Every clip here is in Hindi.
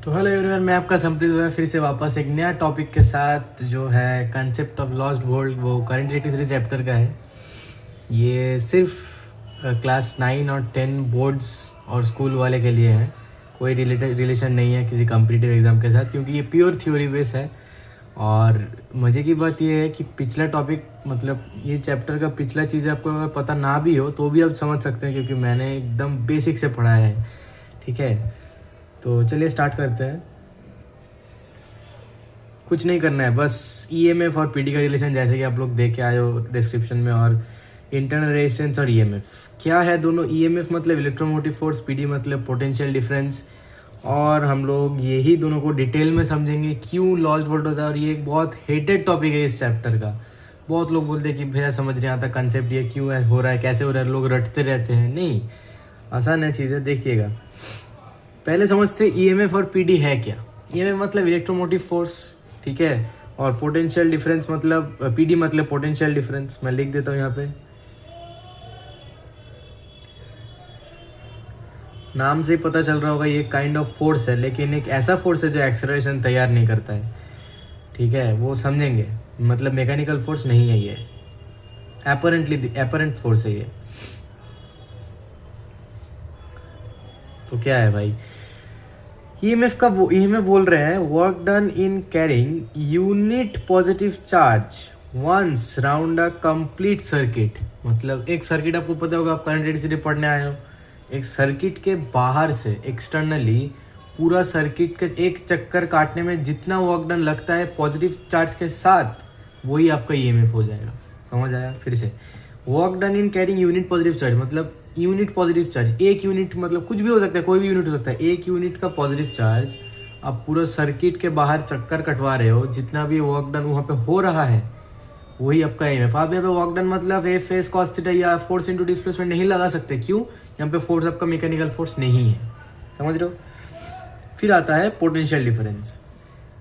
तो हेलो एवरीवन, मैं आपका संप्रीत हुआ फिर से वापस एक नया टॉपिक के साथ जो है कंसेप्ट ऑफ लॉस्ट वर्ल्ड, वो करंट इलेक्ट्रिसिटी चैप्टर का है। ये सिर्फ क्लास 9 और 10 बोर्ड्स और स्कूल वाले के लिए है। कोई रिलेशन नहीं है किसी कॉम्पिटिटिव एग्ज़ाम के साथ, क्योंकि ये प्योर थ्योरी बेस है। और मज़े की बात ये है कि पिछला टॉपिक मतलब ये चैप्टर का पिछला चीज़ आपको अगर पता ना भी हो तो भी आप समझ सकते हैं, क्योंकि मैंने एकदम बेसिक से पढ़ा है। ठीक है, तो चलिए स्टार्ट करते हैं। कुछ नहीं करना है, बस ईएमएफ और पीडी का रिलेशन जैसे कि आप लोग देख के आए हो डिस्क्रिप्शन में, और इंटरनल रेजिस्टेंस और ईएमएफ क्या है दोनों। ईएमएफ मतलब इलेक्ट्रोमोटिव फोर्स, पीडी मतलब पोटेंशियल डिफरेंस। और हम लोग यही दोनों को डिटेल में समझेंगे क्यों लॉस्ट वोल्ट होता है। और ये एक बहुत हेटेड टॉपिक है इस चैप्टर का। बहुत लोग बोलते हैं कि भैया समझ नहीं आता कंसेप्ट, ये क्यों है, हो रहा है, कैसे हो रहा है, लोग रटते रहते हैं। नहीं, आसान है चीज़ें, देखिएगा। पहले समझते ईएमएफ और पीडी है क्या। ईएमएफ मतलब इलेक्ट्रोमोटिव फोर्स, ठीक है, और पोटेंशियल डिफरेंस मतलब पीडी मतलब पोटेंशियल डिफरेंस। मैं लिख देता हूँ यहाँ पे, नाम से ही पता चल रहा होगा ये काइंड ऑफ फोर्स है, लेकिन एक ऐसा फोर्स है जो एक्सेलरेशन तैयार नहीं करता है। ठीक है, वो समझेंगे। मतलब मैकेनिकल फोर्स नहीं है ये, एपरेंट फोर्स है ये। तो क्या है भाई, ईएमएफ का ईएमएफ बोल रहे हैं work done in carrying unit positive charge once round a complete circuit. मतलब एक सर्किट, आपको पता होगा, आप करंट इलेक्ट्रिसिटी पढ़ने आए हो, एक सर्किट के बाहर से एक्सटर्नली पूरा सर्किट के एक चक्कर काटने में जितना वर्क डन लगता है पॉजिटिव चार्ज के साथ, वही आपका ईएमएफ हो जाएगा। समझ आया? फिर से, work done in carrying unit positive charge मतलब यूनिट पॉजिटिव चार्ज, एक यूनिट मतलब कुछ भी हो सकता है, कोई भी यूनिट हो सकता है। एक यूनिट का पॉजिटिव चार्ज आप पूरा सर्किट के बाहर चक्कर कटवा रहे हो, जितना भी वर्क डन वहाँ पे हो रहा है वही आपका ईएमएफ। आप यहाँ पे वर्क डन मतलब एफ एस कॉस थीटा या फोर्स इनटू डिस्प्लेसमेंट नहीं लगा सकते। क्यों? यहाँ पे फोर्स आपका मैकेनिकल फोर्स नहीं है। समझ रहे हो? फिर आता है potential difference,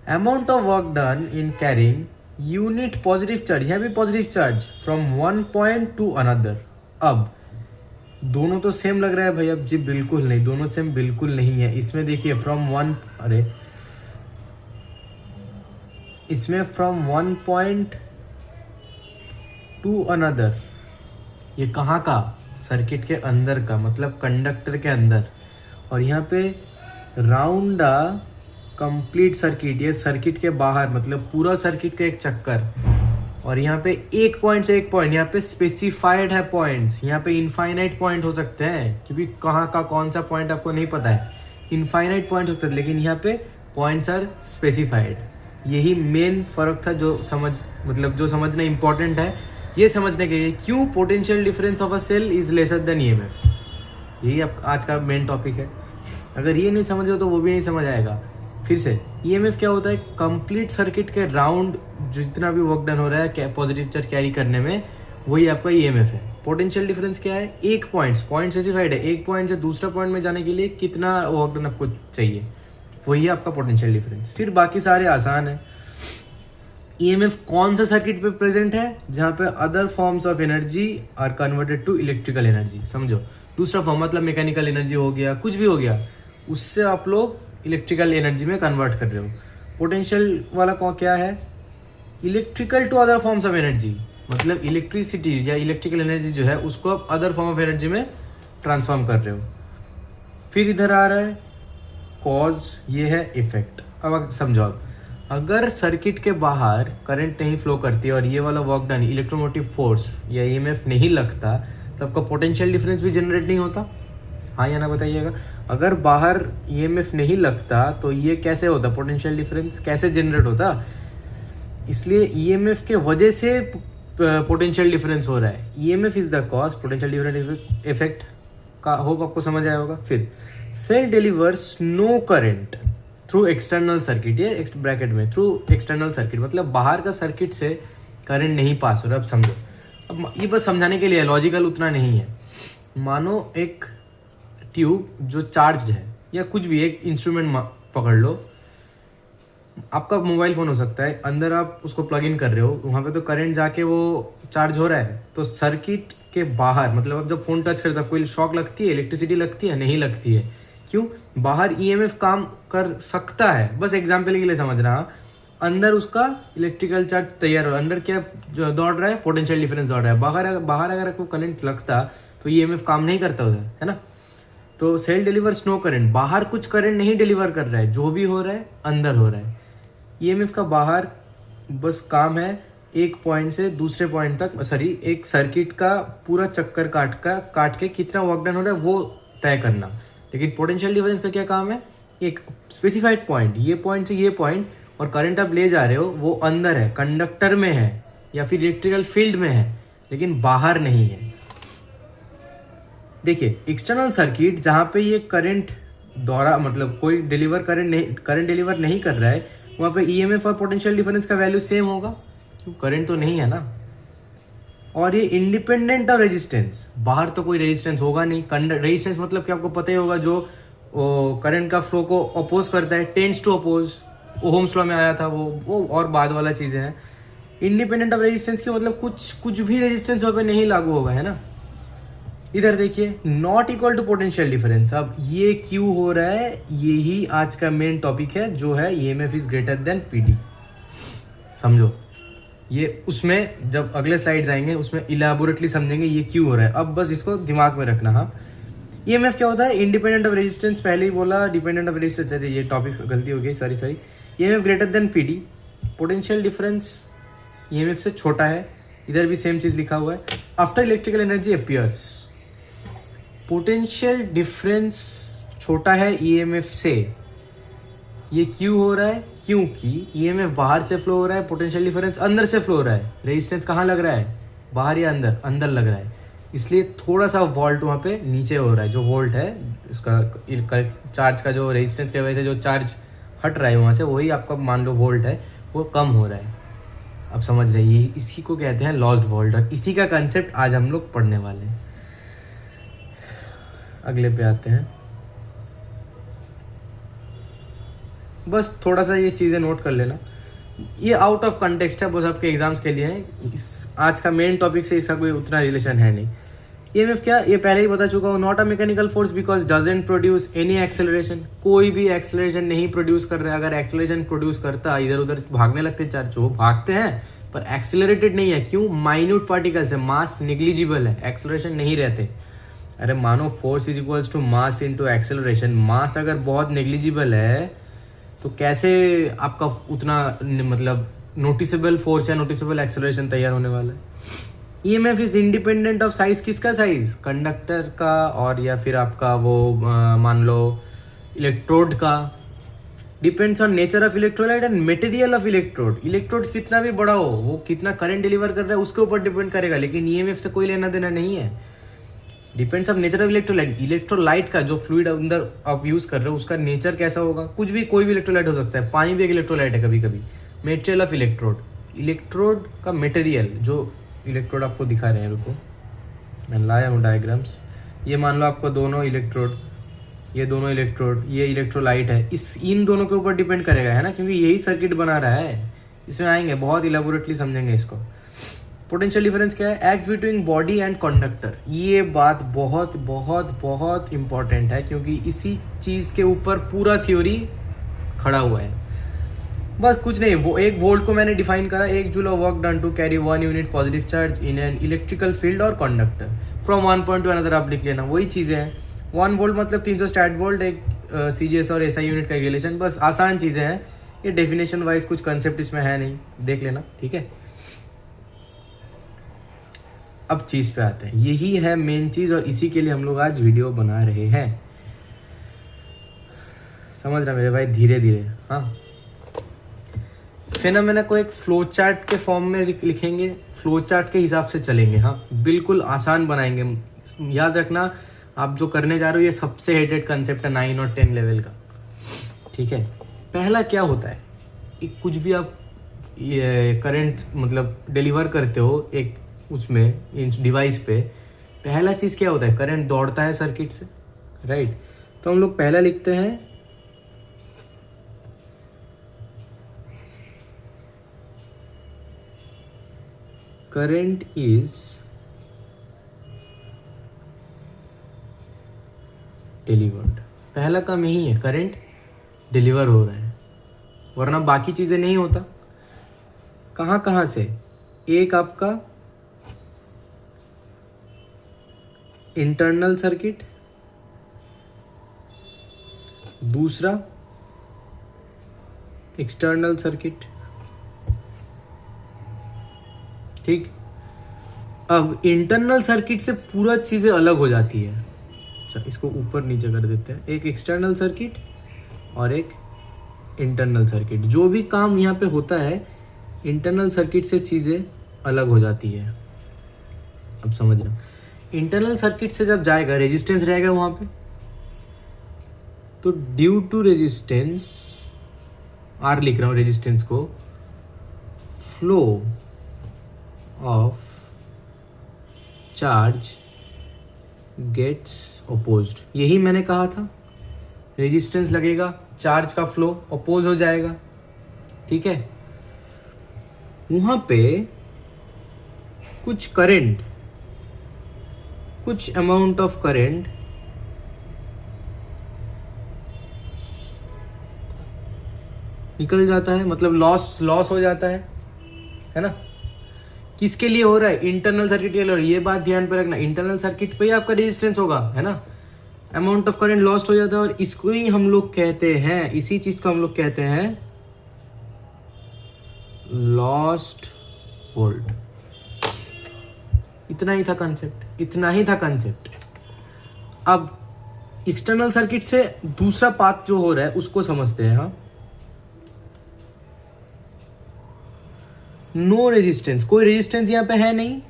amount of work done in carrying unit positive charge, यहाँ भी positive charge from one point to another. अब दोनों तो सेम लग रहा है भाई, अब जी बिल्कुल नहीं, दोनों सेम बिल्कुल नहीं है। इसमें देखिए फ्रॉम वन, अरे इसमें from one point to another, ये कहाँ का? सर्किट के अंदर का, मतलब कंडक्टर के अंदर। और यहाँ पे राउंड अ कंप्लीट सर्किट, ये सर्किट के बाहर, मतलब पूरा सर्किट का एक चक्कर। और यहाँ पे एक पॉइंट से एक पॉइंट, यहाँ पे स्पेसिफाइड है पॉइंट्स, यहाँ पे इनफाइनाइट पॉइंट हो सकते हैं, क्योंकि कहाँ का कौन सा पॉइंट आपको नहीं पता है। इनफाइनाइट पॉइंट होते हैं, लेकिन यहाँ पे पॉइंट्स आर स्पेसिफाइड। यही मेन फर्क था जो समझना इंपॉर्टेंट है, ये समझने के लिए क्यों potential difference of a cell is lesser than EMF. यही अब आज का मेन टॉपिक है। अगर ये नहीं समझो तो वो भी नहीं समझ आएगा। फिर से, ईएमएफ क्या होता है? कंप्लीट सर्किट के राउंड जितना भी वर्क डन हो रहा है पॉजिटिव चार्ज कैरी करने में, वही आपका ईएमएफ है। पोटेंशियल डिफरेंस क्या है? एक पॉइंट स्पेसिफाइड है, एक पॉइंट से दूसरा पॉइंट में जाने के लिए कितना वर्क डन आपको चाहिए, वही आपका पोटेंशियल डिफरेंस। फिर बाकी सारे आसान है। ईएमएफ कौन सा सर्किट पे प्रेजेंट है? जहाँ पे other forms of energy are converted to electrical energy. समझो, दूसरा फॉर्म मतलब मैकेनिकल एनर्जी हो गया, कुछ भी हो गया, उससे आप लोग इलेक्ट्रिकल एनर्जी में कन्वर्ट कर रहे हो। पोटेंशियल वाला क्या है? Electrical to other forms of energy, मतलब इलेक्ट्रिसिटी या इलेक्ट्रिकल एनर्जी जो है उसको आप अदर फॉर्म ऑफ एनर्जी में ट्रांसफॉर्म कर रहे हो। फिर इधर आ रहा है कॉज, ये है इफेक्ट। अब समझो, आप अगर सर्किट के बाहर करंट नहीं फ्लो करती और ये वाला वर्क डन इलेक्ट्रोमोटिव फोर्स या ईएमएफ नहीं लगता, तो आपका पोटेंशियल डिफरेंस भी जनरेट नहीं होता। हाँ या ना बताइएगा। अगर बाहर ईएमएफ नहीं लगता तो ये कैसे होता? पोटेंशियल डिफरेंस कैसे जनरेट होता? इसलिए ईएमएफ के वजह से पोटेंशियल डिफरेंस हो रहा है। EMF is the cause, potential difference effect का। होप आपको समझ आया होगा। फिर cell delivers no current through external circuit, ये ब्रैकेट में थ्रू एक्सटर्नल सर्किट मतलब बाहर का सर्किट से करंट नहीं पास हो रहा। अब समझो, अब ये बस समझाने के लिए, लॉजिकल उतना नहीं है। मानो एक ट्यूब जो चार्ज है, या कुछ भी एक इंस्ट्रूमेंट पकड़ लो, आपका मोबाइल फ़ोन हो सकता है, अंदर आप उसको प्लग इन कर रहे हो, वहाँ पे तो करंट जाके वो चार्ज हो रहा है। तो सर्किट के बाहर, मतलब अब जब फ़ोन टच करता है, कोई शॉक लगती है, इलेक्ट्रिसिटी लगती है? नहीं लगती है, क्यों? बाहर ईएमएफ काम कर सकता है, बस एग्जाम्पल के लिए समझ रहा, अंदर उसका इलेक्ट्रिकल चार्ज तैयार हो, अंदर क्या जो दौड़ रहा है, पोटेंशियल डिफरेंस दौड़ रहा है, बाहर अगर आपको करंट लगता तो ईएमएफ काम नहीं करता उधर, है ना। तो सेल डिलीवर्स नो करंट, बाहर कुछ करंट नहीं डिलीवर कर रहा है, जो भी हो रहा है अंदर हो रहा है। ईएमएफ का बाहर बस काम है एक पॉइंट से दूसरे पॉइंट तक, सॉरी एक सर्किट का पूरा चक्कर काट के कितना वर्क डन हो रहा है वो तय करना। लेकिन पोटेंशियल डिफरेंस का क्या काम है, एक स्पेसिफाइड पॉइंट, ये पॉइंट से ये पॉइंट, और करंट आप ले जा रहे हो वो अंदर है, कंडक्टर में है या फिर इलेक्ट्रिकल फील्ड में है, लेकिन बाहर नहीं है। देखिए एक्सटर्नल सर्किट जहाँ पे ये करंट द्वारा मतलब कोई करंट डिलीवर नहीं कर रहा है, वहाँ पे ईएमएफ और पोटेंशियल डिफरेंस का वैल्यू सेम होगा, करंट तो नहीं है ना। और ये इंडिपेंडेंट ऑफ रेजिस्टेंस, बाहर तो कोई रेजिस्टेंस होगा नहीं। रेजिस्टेंस मतलब कि आपको पता ही होगा, जो करंट का फ्लो को अपोज करता है, tends to oppose, Ohm's law में आया था वो और बाद वाला चीजें हैं। इंडिपेंडेंट ऑफ रेजिस्टेंस की मतलब कुछ भी रेजिस्टेंस वहाँ पे नहीं लागू होगा, है ना। इधर देखिए not equal to potential difference, अब ये क्यों हो रहा है, यही आज का मेन टॉपिक है, जो है EMF is greater than PD. समझो ये, उसमें जब अगले स्लाइड्स आएंगे उसमें इलैबोरेटली समझेंगे ये क्यों हो रहा है। अब बस इसको दिमाग में रखना। हाँ, ईएमएफ क्या होता है, इंडिपेंडेंट ऑफ रेजिस्टेंस, पहले ही बोला डिपेंडेंट ऑफ रेजिस्टेंस, अरे ये टॉपिक्स गलती हो गई, sorry. EMF greater than PD, potential difference EMF से छोटा है, इधर भी सेम चीज लिखा हुआ है। After electrical energy appears, potential difference छोटा है ईएमएफ से। ये क्यों हो रहा है, क्योंकि ईएमएफ बाहर से फ्लो हो रहा है, पोटेंशियल डिफरेंस अंदर से फ्लो हो रहा है। रेजिस्टेंस कहाँ लग रहा है, बाहर या अंदर, अंदर लग रहा है, इसलिए थोड़ा सा वोल्ट वहाँ पे नीचे हो रहा है। जो वोल्ट है उसका चार्ज का, जो रेजिस्टेंस की वजह से जो चार्ज हट रहा है वहाँ से, वही आपका मान लो वोल्ट है, वो कम हो रहा है। अब समझ रहे हैं, इसी को कहते हैं लॉस्ट वोल्ट, और इसी का कंसेप्ट आज हम लोग पढ़ने वाले हैं। अगले पे आते हैं, बस थोड़ा सा ये चीज़ें नोट कर लेना, ये आउट ऑफ कंटेक्स्ट है, बस आपके एग्जाम्स के लिए है। आज का मेन टॉपिक से इसका कोई उतना रिलेशन है नहीं। ईएमएफ क्या, ये पहले ही बता चुका हूँ, not a mechanical force because doesn't produce any acceleration, कोई भी एक्सेलरेशन नहीं प्रोड्यूस कर रहा है। अगर एक्सेलरेशन प्रोड्यूस करता, इधर उधर भागने लगते चार्ज, वो भागते हैं पर एक्सेलरेटेड नहीं है। क्यों, माइन्यूट पार्टिकल्स है, मास निग्लिजिबल है, एक्सेलरेशन नहीं रहते। अरे मानो force is equals to mass into acceleration, mass अगर बहुत नेग्लिजिबल है तो कैसे आपका उतना मतलब नोटिसेबल फोर्स या नोटिसेबल एक्सेलरेशन तैयार होने वाला है। EMF is independent of size, किसका साइज, कंडक्टर का, और या फिर आपका वो मान लो इलेक्ट्रोड का। Depends on nature of electrolyte and material of electrode, electrode कितना भी बड़ा हो, वो कितना करंट डिलीवर कर रहा है उसके ऊपर डिपेंड करेगा, लेकिन ईएमएफ से कोई लेना देना नहीं है। Depends of nature of electrolyte, electrolyte का जो फ्लूइड अंदर आप यूज कर रहे हो उसका नेचर कैसा होगा, कुछ भी, कोई भी इलेक्ट्रोलाइट हो सकता है, पानी भी एक इलेक्ट्रोलाइट है कभी कभी। मटेरियल ऑफ इलेक्ट्रोड, इलेक्ट्रोड का मटेरियल, जो इलेक्ट्रोड आपको दिखा रहे हैं, रुको मैं लाया हूँ डायग्राम्स। ये मान लो आपको दोनों इलेक्ट्रोड, ये दोनों इलेक्ट्रोड, ये इलेक्ट्रोलाइट है, इन दोनों के ऊपर डिपेंड करेगा, है ना, क्योंकि यही सर्किट बना रहा है। इसमें आएंगे, बहुत इलेबोरेटली समझेंगे इसको। पोटेंशियल डिफरेंस क्या है, acts between body and conductor, ये बात बहुत बहुत बहुत इंपॉर्टेंट है, क्योंकि इसी चीज के ऊपर पूरा थ्योरी खड़ा हुआ है। बस कुछ नहीं, वो एक वोल्ट को मैंने डिफाइन करा, 1 joule of work done to carry 1 unit positive charge in an electrical field और conductor from one point to another, आप लिख लेना, वही चीजें हैं। 1 वोल्ट मतलब 300 स्टैट वोल्ट, एक सीजीएस और एसआई यूनिट का रिलेशन, बस आसान चीजें हैं। ये डेफिनेशन वाइज कुछ कंसेप्ट इसमें है नहीं, देख लेना, ठीक है। अब चीज पे आते हैं, यही है मेन चीज, और इसी के लिए हम लोग आज वीडियो बना रहे हैं। समझ रहा मेरे भाई, धीरे धीरे। हाँ, फिनोमेना को एक फ्लो चार्ट के फॉर्म में लिखेंगे, फ्लो चार्ट के हिसाब से चलेंगे। हाँ, बिल्कुल आसान बनाएंगे। याद रखना, आप जो करने जा रहे हो ये सबसे हेडेड कंसेप्ट है 9 और 10 लेवल का, ठीक है। पहला क्या होता है, कुछ भी आप ये करंट मतलब डिलीवर करते हो एक उसमें डिवाइस पे, पहला चीज क्या होता है, करंट दौड़ता है सर्किट से, राइट। तो हम लोग पहला लिखते हैं करंट इज डिलीवर्ड, पहला काम यही है, करंट डिलीवर हो रहा है, वरना बाकी चीज़ें नहीं होता। कहाँ कहाँ से? एक आपका इंटरनल सर्किट, दूसरा एक्सटर्नल सर्किट, ठीक। अब इंटरनल सर्किट से पूरा चीज़ें अलग हो जाती है। अच्छा, इसको ऊपर नीचे कर देते हैं। एक एक्सटर्नल सर्किट और एक इंटरनल सर्किट। जो भी काम यहाँ पे होता है इंटरनल सर्किट से चीज़ें अलग हो जाती है। अब समझना, इंटरनल सर्किट से जब जाएगा रेजिस्टेंस रहेगा वहाँ पे, तो ड्यू टू रेजिस्टेंस, आर लिख रहा हूँ रेजिस्टेंस को, flow of charge gets opposed. यही मैंने कहा था, रेजिस्टेंस लगेगा, चार्ज का फ्लो अपोज हो जाएगा, ठीक है। वहां पे कुछ करंट, कुछ अमाउंट ऑफ करंट निकल जाता है, मतलब लॉस हो जाता है ना। किसके लिए हो रहा है? इंटरनल सर्किट के लिए। ये बात ध्यान पे रखना, इंटरनल सर्किट पे ही आपका रेजिस्टेंस होगा, है ना। अमाउंट ऑफ करंट लॉस्ट हो जाता है, और इसको ही हम लोग कहते हैं, इसी चीज को हम लोग कहते हैं लॉस्ट वोल्ट। इतना ही था कंसेप्ट, इतना ही था कंसेप्ट। अब एक्सटर्नल सर्किट से दूसरा पाथ जो हो रहा है उसको समझते हैं। हाँ, नो रेजिस्टेंस, कोई रेजिस्टेंस यहां पे है नहीं।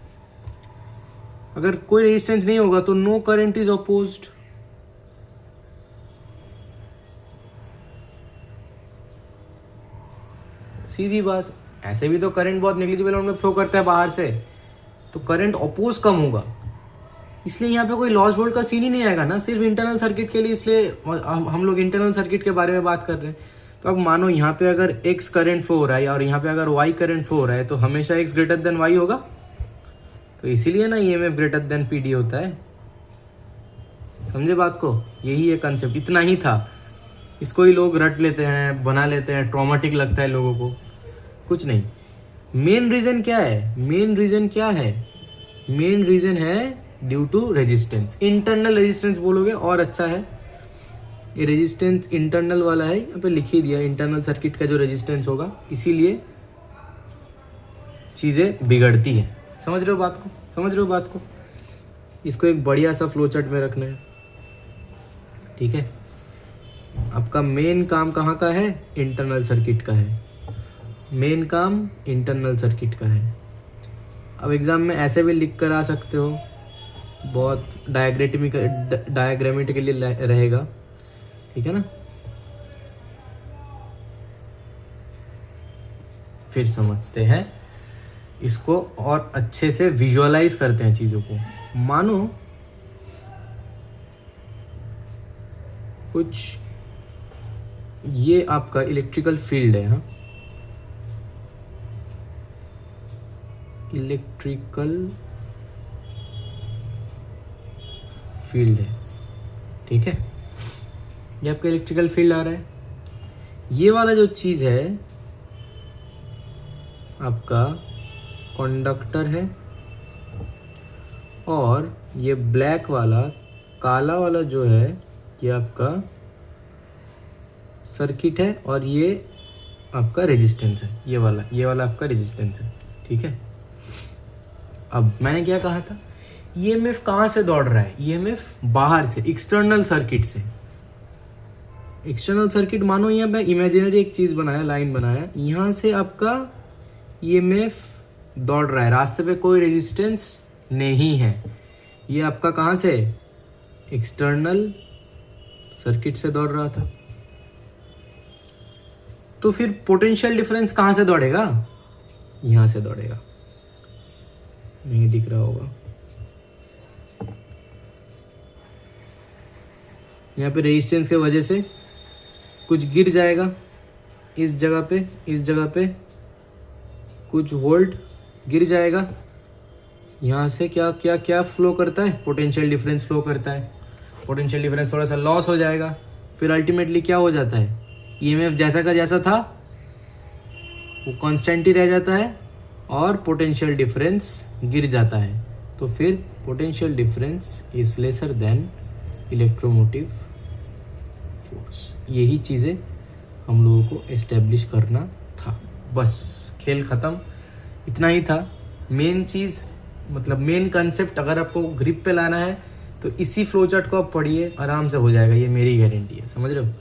अगर कोई रेजिस्टेंस नहीं होगा तो नो करंट इज अपोज्ड। सीधी बात। ऐसे भी तो करंट बहुत नेग्लिजिबल अमाउंट में फ्लो करता है बाहर से, तो करंट अपोज कम होगा, इसलिए यहाँ पे कोई लॉस वोल्ट का सीन ही नहीं आएगा ना, सिर्फ इंटरनल सर्किट के लिए। इसलिए हम लोग इंटरनल सर्किट के बारे में बात कर रहे हैं। तो अब मानो यहाँ पे अगर x करंट फ्लो हो रहा है और यहाँ पे अगर y करंट फ्लो हो रहा है, तो हमेशा x ग्रेटर देन y होगा। तो इसीलिए ना EMF ग्रेटर देन PD होता है। समझे बात को? यही है कंसेप्ट, इतना ही था। इसको ही लोग रट लेते हैं, बना लेते हैं, ट्रॉमेटिक लगता है लोगों को। कुछ नहीं। मेन रीजन क्या है? मेन रीजन क्या है? मेन रीजन है due to resistance. Internal resistance बोलोगे और अच्छा है, ये रेजिस्टेंस इंटरनल वाला है, यहाँ पे लिख ही दिया इंटरनल सर्किट का जो रेजिस्टेंस होगा, इसीलिए चीजें बिगड़ती है। समझ रहे हो बात को? समझ रहे हो बात को? इसको एक बढ़िया सा फ्लो चार्ट में रखना है, ठीक है। आपका मेन काम कहाँ का है? इंटरनल सर्किट का है। मेन काम इंटरनल सर्किट का है। अब एग्जाम में ऐसे भी लिख कर आ सकते हो, बहुत डायग्रामेटिकली रहेगा, ठीक है ना। फिर समझते हैं इसको और अच्छे से विजुअलाइज करते हैं चीजों को। मानो कुछ ये आपका इलेक्ट्रिकल फील्ड है। हाँ, इलेक्ट्रिकल फील्ड है, ठीक है। ये आपका इलेक्ट्रिकल फील्ड आ रहा है। ये वाला जो चीज है आपका कंडक्टर है, और ये ब्लैक वाला, काला वाला जो है ये आपका सर्किट है, और ये आपका रेजिस्टेंस है। ये वाला आपका रेजिस्टेंस है, ठीक है। अब मैंने क्या कहा था? EMF कहाँ से दौड़ रहा है? EMF बाहर से, एक्सटर्नल सर्किट से। एक्सटर्नल सर्किट मानो यहाँ पे इमेजिनरी एक चीज बनाया, लाइन बनाया, यहाँ से आपका EMF दौड़ रहा है, रास्ते पे कोई रेजिस्टेंस नहीं है। ये आपका कहाँ से? एक्सटर्नल सर्किट से दौड़ रहा था। तो फिर पोटेंशियल डिफरेंस कहाँ से दौड़ेगा? यहाँ से दौड़ेगा। नहीं दिख रहा होगा, यहाँ पे रेजिस्टेंस के वजह से कुछ गिर जाएगा इस जगह पे, इस जगह पे कुछ वोल्ट गिर जाएगा। यहाँ से क्या क्या क्या फ्लो करता है? पोटेंशियल डिफरेंस फ्लो करता है। पोटेंशियल डिफरेंस थोड़ा सा लॉस हो जाएगा, फिर अल्टीमेटली क्या हो जाता है, ईएमएफ जैसा का जैसा था वो कांस्टेंट ही रह जाता है और पोटेंशियल डिफरेंस गिर जाता है। तो फिर potential difference is lesser then electromotive force. यही चीज़ें हम लोगों को एस्टेब्लिश करना था। बस खेल ख़त्म, इतना ही था। मेन चीज़ मतलब मेन कंसेप्ट अगर आपको ग्रिप पे लाना है तो इसी फ्लो चार्ट को आप पढ़िए, आराम से हो जाएगा, ये मेरी गारंटी है। समझ रहे हो?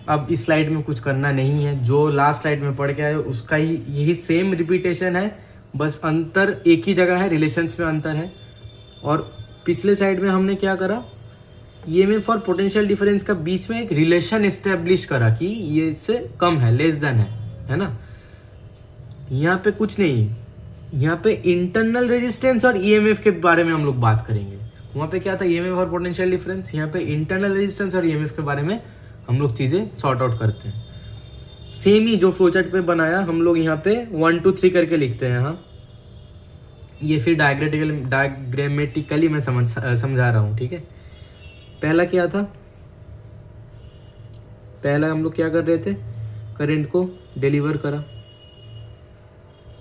अब इस स्लाइड में कुछ करना नहीं है, जो लास्ट स्लाइड में पढ़ के आए उसका ही यही सेम रिपीटेशन है, बस अंतर एक ही जगह है, रिलेशंस में अंतर है। और पिछले साइड में हमने क्या करा, ईएमएफ और पोटेंशियल डिफरेंस का बीच में एक रिलेशन एस्टेब्लिश करा कि ये इससे कम है, लेस देन है ना। यहाँ पे कुछ नहीं, यहाँ पे इंटरनल रेजिस्टेंस और ईएमएफ के बारे में हम लोग बात करेंगे। वहाँ पे क्या था, ईएमएफ और पोटेंशियल डिफरेंस, यहाँ पे इंटरनल रेजिस्टेंस और ईएमएफ के बारे में हम लोग चीज़ें सॉर्ट आउट करते हैं। सेम ही जो फ्लोचार्ट पे बनाया हम लोग यहाँ पे 1 2 3 करके लिखते हैं। यहाँ ये फिर डायग्रामेटिकली मैं समझा रहा हूँ, ठीक है। पहला क्या था, पहला हम लोग क्या कर रहे थे, करंट को डिलीवर करा।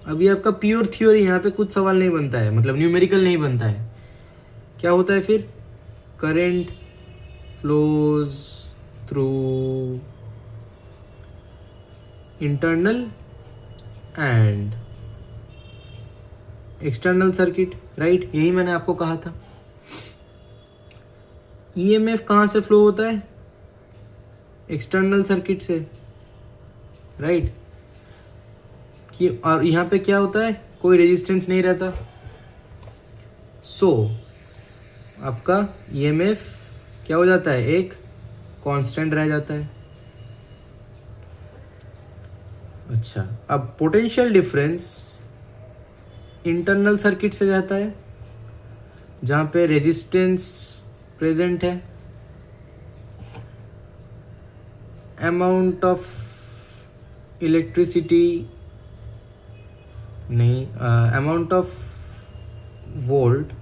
अभी आपका प्योर थ्योरी, यहाँ पे कुछ सवाल नहीं बनता है, मतलब न्यूमेरिकल नहीं बनता है। क्या होता है फिर, current flows through internal and external circuit, right. यही मैंने आपको कहा था। ईएमएफ कहाँ से फ्लो होता है, एक्सटर्नल सर्किट से, राइट। कि और यहाँ पे क्या होता है, कोई रेजिस्टेंस नहीं रहता। सो आपका ईएमएफ क्या हो जाता है, एक कांस्टेंट रह जाता है। अच्छा, अब पोटेंशियल डिफरेंस इंटरनल सर्किट से जाता है जहाँ पे रेजिस्टेंस प्रेजेंट है, अमाउंट ऑफ इलेक्ट्रिसिटी नहीं, अमाउंट ऑफ वोल्ट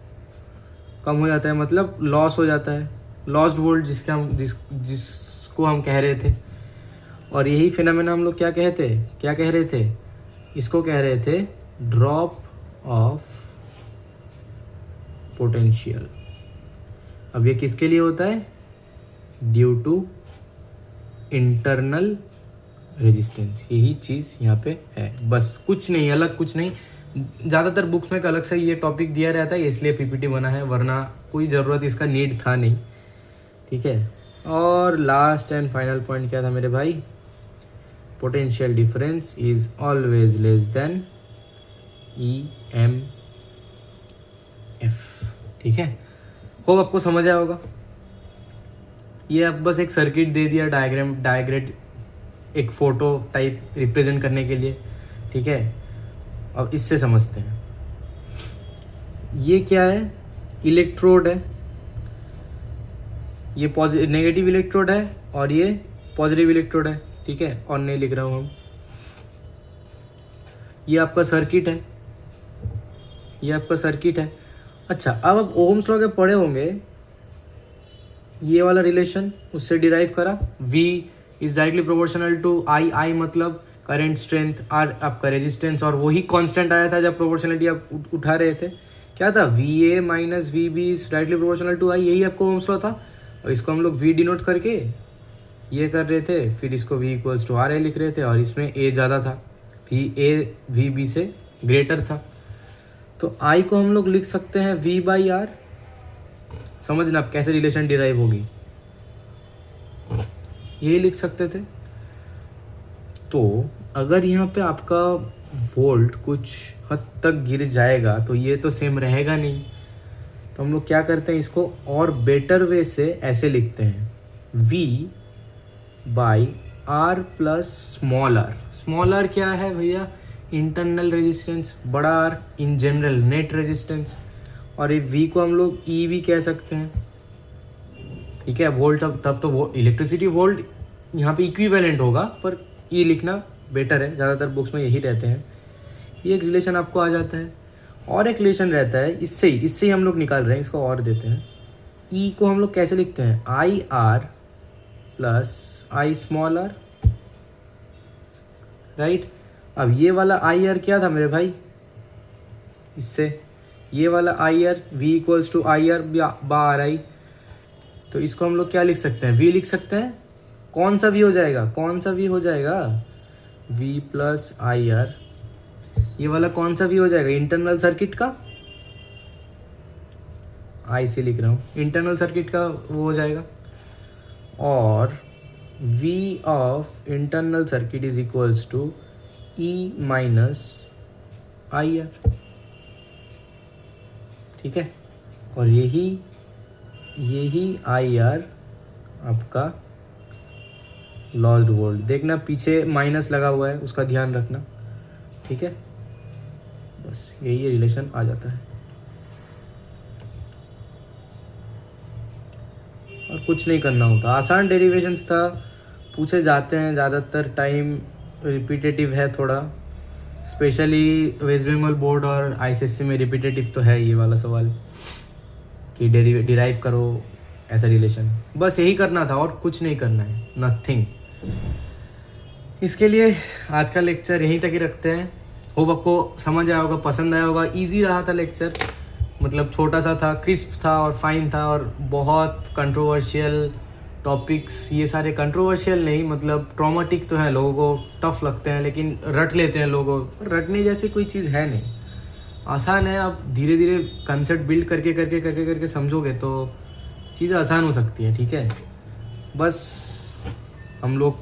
कम हो जाता है, मतलब लॉस हो जाता है, लॉस्ट वोल्ट जिसको हम कह रहे थे। और यही फिनोमेना हम लोग क्या कह रहे थे, इसको कह रहे थे ड्रॉप ऑफ पोटेंशियल। अब ये किसके लिए होता है, ड्यू टू इंटरनल रेजिस्टेंस। यही चीज़ यहाँ पे है, बस कुछ नहीं, अलग कुछ नहीं। ज़्यादातर बुक्स में एक अलग से ये टॉपिक दिया रहता है, इसलिए पीपीटी बना है, वरना कोई ज़रूरत इसका नीड था नहीं, ठीक है। और लास्ट एंड फाइनल पॉइंट क्या था मेरे भाई, potential difference is always less than EMF, ठीक है। होप आपको समझ आया होगा। ये अब बस एक सर्किट दे दिया, डायग्राम एक फोटो टाइप रिप्रेजेंट करने के लिए, ठीक है। अब इससे समझते हैं, ये क्या है, इलेक्ट्रोड है, ये नेगेटिव इलेक्ट्रोड है और ये पॉजिटिव इलेक्ट्रोड है, ठीक है। और नहीं लिख रहा हूँ हम, ये आपका सर्किट है, ये आपका सर्किट है। अच्छा, अब आप ओम्स लॉ के पढ़े होंगे, ये वाला रिलेशन उससे डिराइव करा, V is directly proportional to I मतलब करंट स्ट्रेंथ, R आपका रेजिस्टेंस, और वही कांस्टेंट आया था जब प्रोपोर्शनलिटी आप उठा रहे थे। क्या था, VA minus VB is directly proportional to I, यही आपको ओम्स लॉ था। और इसको हम लोग V डिनोट करके ये कर रहे थे, फिर इसको V इक्वल्स टू RA लिख रहे थे, और इसमें A ज़्यादा था, VA VB से ग्रेटर था, तो I को हम लोग लिख सकते हैं V/R। समझना आप कैसे रिलेशन डिराइव होगी, यही लिख सकते थे। तो अगर यहाँ पे आपका वोल्ट कुछ हद तक गिर जाएगा तो ये तो सेम रहेगा नहीं, तो हम लोग क्या करते हैं, इसको और बेटर वे से ऐसे लिखते हैं, V/R plus small r। Small r क्या है भैया, इंटरनल रेजिस्टेंस, बड़ा R in general net resistance, और ये V को हम लोग E भी कह सकते हैं, ठीक है। वोल्ट तब तो वो इलेक्ट्रिसिटी वोल्ट यहाँ पे इक्विवेलेंट होगा, पर E लिखना बेटर है, ज़्यादातर बुक्स में यही रहते हैं। ये एक रिलेशन आपको आ जाता है, और एक रिलेशन रहता है, इससे ही हम लोग निकाल रहे हैं, इसको और देते हैं, ई को हम लोग कैसे लिखते हैं, I R plus I small R, right. अब ये वाला आई आर क्या था मेरे भाई, इससे ये वाला I R V equals to I R bar I, तो इसको हम लोग क्या लिख सकते हैं, वी लिख सकते हैं। कौन सा वी हो जाएगा, कौन सा वी हो जाएगा, वी प्लस आई आर, ये वाला कौन सा वी हो जाएगा, इंटरनल सर्किट का, आई से लिख रहा हूँ, इंटरनल सर्किट का वो हो जाएगा। और V of internal circuit is equals to E minus I R, ठीक है। और यही आई आर आपका लॉस्ड वोल्ट, देखना पीछे माइनस लगा हुआ है, उसका ध्यान रखना, ठीक है। बस यही रिलेशन आ जाता है और कुछ नहीं करना होता, आसान डेरिवेशंस था, पूछे जाते हैं, ज़्यादातर टाइम रिपीटेटिव है थोड़ा, स्पेशली वेस्ट बंगाल बोर्ड और आईसीएससी में रिपीटेटिव तो है ये वाला सवाल कि डिराइव करो ऐसा रिलेशन, बस यही करना था और कुछ नहीं करना है, नथिंग। इसके लिए आज का लेक्चर यहीं तक ही रखते हैं। होप आपको समझ आया होगा, पसंद आया होगा, इजी रहा था लेक्चर, मतलब छोटा सा था, क्रिस्प था और फाइन था, और बहुत कंट्रोवर्शियल टॉपिक्स, ये सारे कंट्रोवर्शियल नहीं, मतलब ट्रॉमेटिक तो हैं, लोगों को टफ लगते हैं, लेकिन रट लेते हैं लोगों, रटने जैसी कोई चीज़ है नहीं, आसान है। आप धीरे धीरे कंसेप्ट बिल्ड करके करके करके करके समझोगे तो चीज़ें आसान हो सकती है, ठीक है। बस हम लोग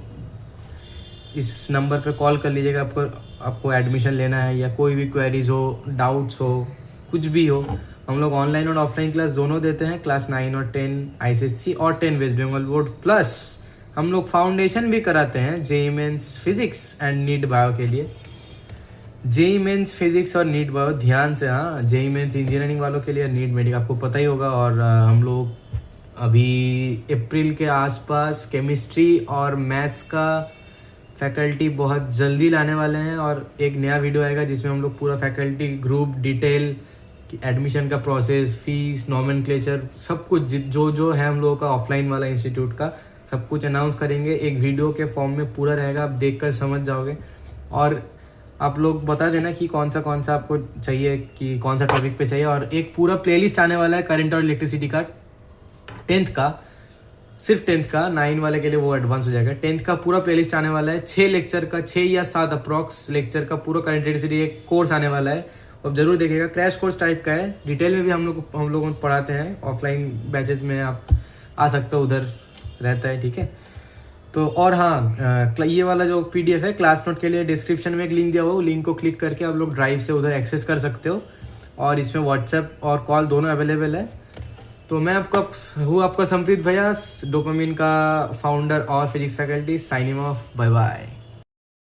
इस नंबर पे कॉल कर लीजिएगा, आपको एडमिशन लेना है या कोई भी क्वेरीज हो, डाउट्स हो, कुछ भी हो। हम लोग ऑनलाइन और ऑफलाइन क्लास दोनों देते हैं, क्लास 9 और 10 आईसीएससी और 10 वेस्ट बंगाल बोर्ड, प्लस हम लोग फाउंडेशन भी कराते हैं JEE mains physics and NEET bio के लिए। जेईई मेंस फिजिक्स और नीट बायो ध्यान से, हाँ, जेईई मेंस इंजीनियरिंग वालों के लिए, नीट मेडिकल आपको पता ही होगा। और हम लोग अभी अप्रैल के आसपास केमिस्ट्री और मैथ्स का फैकल्टी बहुत जल्दी लाने वाले हैं, और एक नया वीडियो आएगा जिसमें हम लोग पूरा फैकल्टी ग्रुप डिटेल, एडमिशन का प्रोसेस, फीस, नॉमेनक्लेचर, सब कुछ जो है हम लोगों का ऑफलाइन वाला इंस्टीट्यूट का, सब कुछ अनाउंस करेंगे। एक वीडियो के फॉर्म में पूरा रहेगा, आप देखकर समझ जाओगे। और आप लोग बता देना कि कौन सा आपको चाहिए, कि कौन सा टॉपिक पे चाहिए। और एक पूरा प्लेलिस्ट आने वाला है करंट और इलेक्ट्रिसिटी का, 10th का, सिर्फ 10th का, 9 वाले के लिए वो एडवांस हो जाएगा। 10th का पूरा प्लेलिस्ट आने वाला है, 6 लेक्चर का, 6 या 7 अप्रॉक्स लेक्चर का पूरा करंट इलेक्ट्रिसिटी एक कोर्स आने वाला है। अब जरूर देखिएगा, क्रैश कोर्स टाइप का है, डिटेल में भी हम लोग पढ़ाते हैं, ऑफलाइन बैचेस में आप आ सकते हो, उधर रहता है, ठीक है। तो और हाँ, ये वाला जो पीडीएफ है क्लास नोट के लिए, डिस्क्रिप्शन में एक लिंक दिया हुआ है, लिंक को क्लिक करके आप लोग ड्राइव से उधर एक्सेस कर सकते हो, और इसमें व्हाट्सएप और कॉल दोनों अवेलेबल है। तो मैं आपका संप्रीत भैया, डोपामिन का फाउंडर और physics faculty, signing off, bye bye.